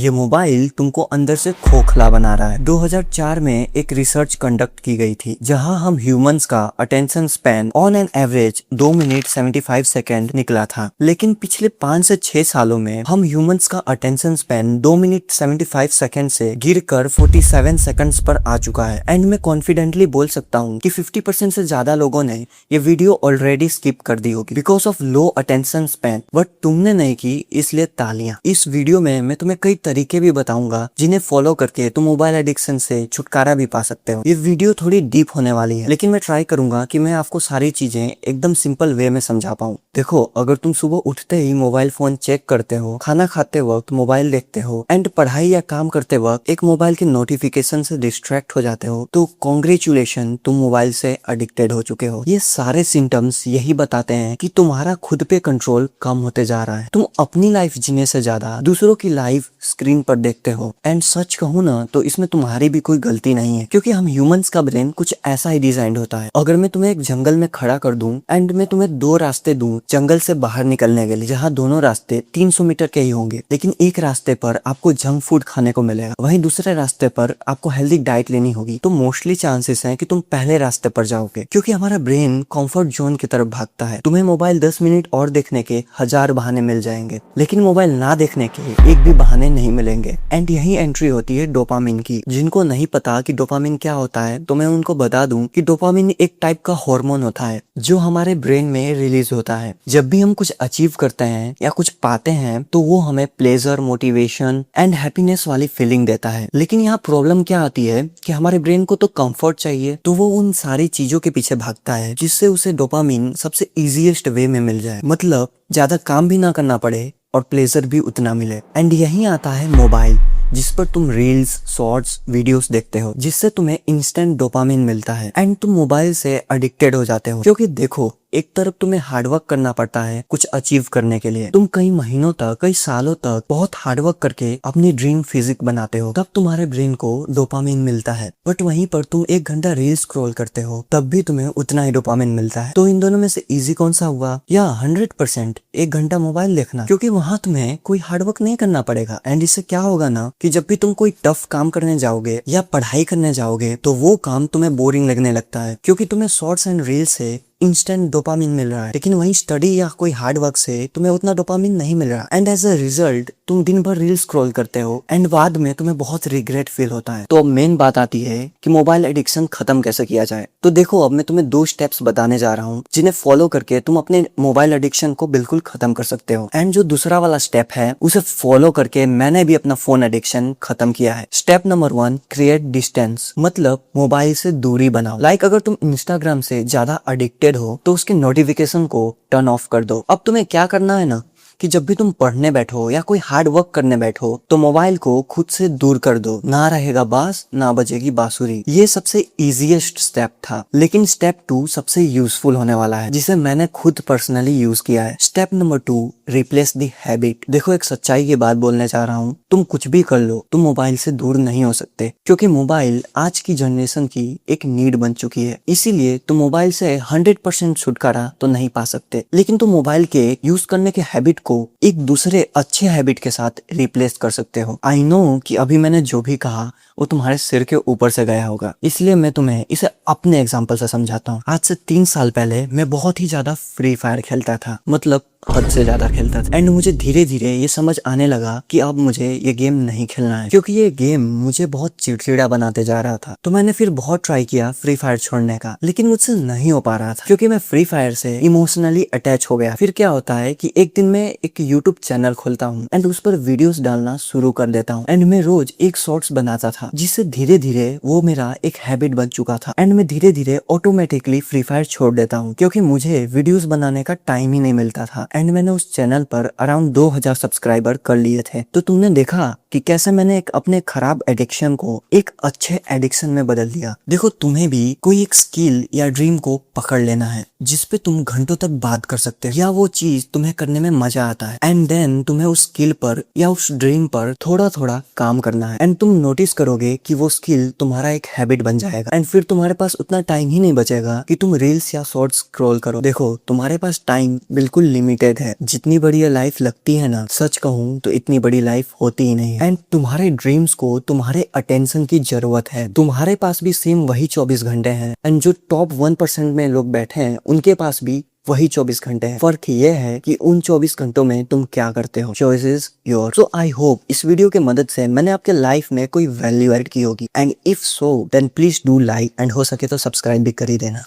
ये मोबाइल तुमको अंदर से खोखला बना रहा है। 2004 में एक रिसर्च कंडक्ट की गई थी जहां हम ह्यूमंस का attention span on an average 2 minute 75 second निकला था, लेकिन पिछले 5 से 6 सालों में हम ह्यूमंस का अटेंशन स्पैन 2 मिनट 75 सेकेंड से गिरकर 47 सेकंड्स पर आ चुका है। एंड मैं कॉन्फिडेंटली बोल सकता हूँ कि 50% से ज्यादा लोगों ने ये वीडियो ऑलरेडी स्किप कर दी होगी because of low attention span, but तुमने नहीं की, इसलिए तालियां। इस वीडियो में मैं तुम्हें कई तरीके भी बताऊंगा जिन्हें फॉलो करके तुम मोबाइल एडिक्शन से छुटकारा भी पा सकते हो। ये वीडियो थोड़ी डीप होने वाली है, लेकिन मैं ट्राई करूंगा कि मैं आपको सारी चीजें एकदम सिंपल वे में समझा पाऊं। देखो, अगर तुम सुबह उठते ही मोबाइल फोन चेक करते हो, खाना खाते वक्त मोबाइल देखते हो एंड पढ़ाई या काम करते वक्त एक मोबाइल के नोटिफिकेशन से डिस्ट्रैक्ट हो जाते हो, तो कॉन्ग्रेचुलेशन, तुम मोबाइल से एडिक्टेड हो चुके हो। ये सारे सिम्टम्स यही बताते हैं कि तुम्हारा खुद पे कंट्रोल कम होते जा रहा है। तुम अपनी लाइफ जीने से ज्यादा दूसरों की लाइफ स्क्रीन पर देखते हो। एंड सच कहूँ ना तो इसमें तुम्हारी भी कोई गलती नहीं है, क्योंकि हम ह्यूमंस का ब्रेन कुछ ऐसा ही डिजाइन होता है। अगर मैं तुम्हें एक जंगल में खड़ा कर दूं एंड मैं तुम्हें 2 रास्ते दूं जंगल से बाहर निकलने के लिए, जहाँ दोनों रास्ते 300 मीटर के ही होंगे, लेकिन एक रास्ते पर आपको जंक फूड खाने को मिलेगा, वहीं दूसरे रास्ते पर आपको हेल्दी डाइट लेनी होगी, तो मोस्टली चांसेस हैं कि तुम पहले रास्ते पर जाओगे, क्योंकि हमारा ब्रेन कंफर्ट जोन की तरफ भागता है। तुम्हें मोबाइल 10 मिनट और देखने के 1000 बहाने मिल जाएंगे, लेकिन मोबाइल ना देखने के एक भी बहाने नहीं मिलेंगे। एंड यही एंट्री होती है डोपामिन की। जिनको नहीं पता कि डोपामिन क्या होता है, तो मैं उनको बता दूं कि डोपामिन एक टाइप का हार्मोन होता है जो हमारे ब्रेन में रिलीज होता है। जब भी हम कुछ अचीव करते हैं या कुछ पाते हैं, तो वो हमें प्लेजर, मोटिवेशन एंड हैप्पीनेस वाली फीलिंग देता है। लेकिन यहाँ प्रॉब्लम क्या आती है कि हमारे ब्रेन को तो कंफर्ट चाहिए, तो वो उन सारी चीजों के पीछे भागता है जिससे उसे डोपामिन सबसे इजीएस्ट वे में मिल जाए, मतलब ज्यादा काम भी ना करना पड़े और प्लेजर भी उतना मिले। एंड यही आता है मोबाइल, जिस पर तुम रील्स, शॉर्ट्स, वीडियोस देखते हो, जिससे तुम्हें इंस्टेंट डोपामिन मिलता है एंड तुम मोबाइल से एडिक्टेड हो जाते हो। क्योंकि देखो, एक तरफ तुम्हें हार्डवर्क करना पड़ता है कुछ अचीव करने के लिए। तुम कई महीनों तक, कई सालों तक बहुत हार्डवर्क करके अपनी ड्रीम फिजिक बनाते हो, तब तुम्हारे ब्रेन को डोपामिन मिलता है। बट वहीं पर तुम 1 घंटा रील स्क्रॉल करते हो, तब भी तुम्हें उतना ही डोपामिन मिलता है। तो इन दोनों में से इजी कौन सा हुआ? या 100% 1 घंटा मोबाइल देखना, क्योंकि वहां तुम्हें कोई हार्डवर्क नहीं करना पड़ेगा। एंड इससे क्या होगा ना कि जब भी तुम कोई टफ काम करने जाओगे या पढ़ाई करने जाओगे, तो वो काम तुम्हें बोरिंग लगने लगता है, क्योंकि तुम्हें शॉर्ट्स एंड रील से इंस्टेंट डोपामिन मिल रहा है। लेकिन वहीं स्टडी या कोई हार्ड वर्क से तुम्हें उतना डोपामिन नहीं मिल रहा। एंड एज अ रिजल्ट तुम दिन भर रील स्क्रॉल करते हो एंड बाद में तुम्हें बहुत रिग्रेट फील होता है। तो अब मेन बात आती है कि मोबाइल एडिक्शन खत्म कैसे किया जाए। तो देखो, अब मैं तुम्हें 2 स्टेप्स बताने जा रहा हूँ जिन्हें फॉलो करके तुम अपने मोबाइल एडिक्शन को बिल्कुल खत्म कर सकते हो। एंड जो दूसरा वाला स्टेप है, उसे फॉलो करके मैंने भी अपना फोन एडिक्शन खत्म किया है। स्टेप नंबर 1, क्रिएट डिस्टेंस, मतलब मोबाइल से दूरी बनाओ। लाइक अगर तुम इंस्टाग्राम से ज्यादा एडिक्टेड हो तो उसके नोटिफिकेशन को टर्न ऑफ कर दो। अब तुम्हें क्या करना है ना कि जब भी तुम पढ़ने बैठो या कोई हार्ड वर्क करने बैठो, तो मोबाइल को खुद से दूर कर दो। ना रहेगा बांस, ना बजेगी बांसुरी। ये सबसे इजीएस्ट स्टेप था, लेकिन स्टेप 2 सबसे यूजफुल होने वाला है, जिसे मैंने खुद पर्सनली यूज किया है। Step number 2, replace the habit. देखो, एक सच्चाई की बात बोलने जा रहा हूँ, तुम कुछ भी कर लो, तुम मोबाइल से दूर नहीं हो सकते, क्योंकि मोबाइल आज की जनरेशन की एक नीड बन चुकी है। इसीलिए तुम मोबाइल से 100% छुटकारा तो नहीं पा सकते, लेकिन तुम मोबाइल के यूज करने के हैबिट को एक दूसरे अच्छे हैबिट के साथ रिप्लेस कर सकते हो। आई नो कि अभी मैंने जो भी कहा वो तुम्हारे सिर के ऊपर से गया होगा, इसलिए मैं तुम्हें इसे अपने एग्जांपल से समझाता हूँ। आज से 3 साल पहले मैं बहुत ही ज्यादा फ्री फायर खेलता था, मतलब हद से ज्यादा खेलता था। एंड मुझे धीरे धीरे ये समझ आने लगा कि अब मुझे ये गेम नहीं खेलना है, क्योंकि ये गेम मुझे बहुत चिड़चिड़ा बनाते जा रहा था। तो मैंने फिर बहुत ट्राई किया फ्री फायर छोड़ने का, लेकिन मुझसे नहीं हो पा रहा था, क्योंकि मैं फ्री फायर से इमोशनली अटैच हो गया। फिर क्या होता है कि एक दिन मैं एक यूट्यूब चैनल खोलता हूँ एंड उस पर वीडियोस डालना शुरू कर देता हूँ। एंड मैं रोज एक शॉर्ट्स बनाता था, जिससे धीरे धीरे वो मेरा एक हैबिट बन चुका था। एंड मैं धीरे धीरे ऑटोमेटिकली फ्री फायर छोड़ देता हूँ, क्योंकि मुझे वीडियोस बनाने का टाइम ही नहीं मिलता था। एंड मैंने उस चैनल पर अराउंड 2000 सब्सक्राइबर कर लिए थे। तो तुमने देखा कि कैसे मैंने एक अपने खराब एडिक्शन को एक अच्छे एडिक्शन में बदल दिया। देखो, तुम्हें भी कोई एक स्किल या ड्रीम को पकड़ लेना है जिसपे तुम घंटों तक बात कर सकते हो, या वो चीज तुम्हें करने में मजा आता है। एंड देन तुम्हें उस स्किल पर या उस ड्रीम पर थोड़ा थोड़ा काम करना है। एंड तुम नोटिस करोगे कि वो स्किल तुम्हारा एक हैबिट बन जाएगा। एंड फिर तुम्हारे पास उतना टाइम ही नहीं बचेगा कि तुम रील्स या शॉर्ट्स स्क्रॉल करो। देखो, तुम्हारे पास टाइम बिल्कुल लिमिटेड है। जितनी बड़ी लाइफ लगती है ना, सच कहूँ तो इतनी बड़ी लाइफ होती ही नहीं है। एंड तुम्हारे ड्रीम्स को तुम्हारे अटेंशन की जरूरत है। तुम्हारे पास भी सेम वही 24 घंटे हैं एंड जो टॉप 1% में लोग बैठे हैं उनके पास भी वही 24 घंटे हैं। फर्क ये है कि उन 24 घंटों में तुम क्या करते हो। Choice is your. So I hope इस वीडियो के मदद से मैंने आपके लाइफ में कोई वैल्यू ऐड की होगी and if so then please do like and हो सके तो सब्सक्राइब भी कर ही देना।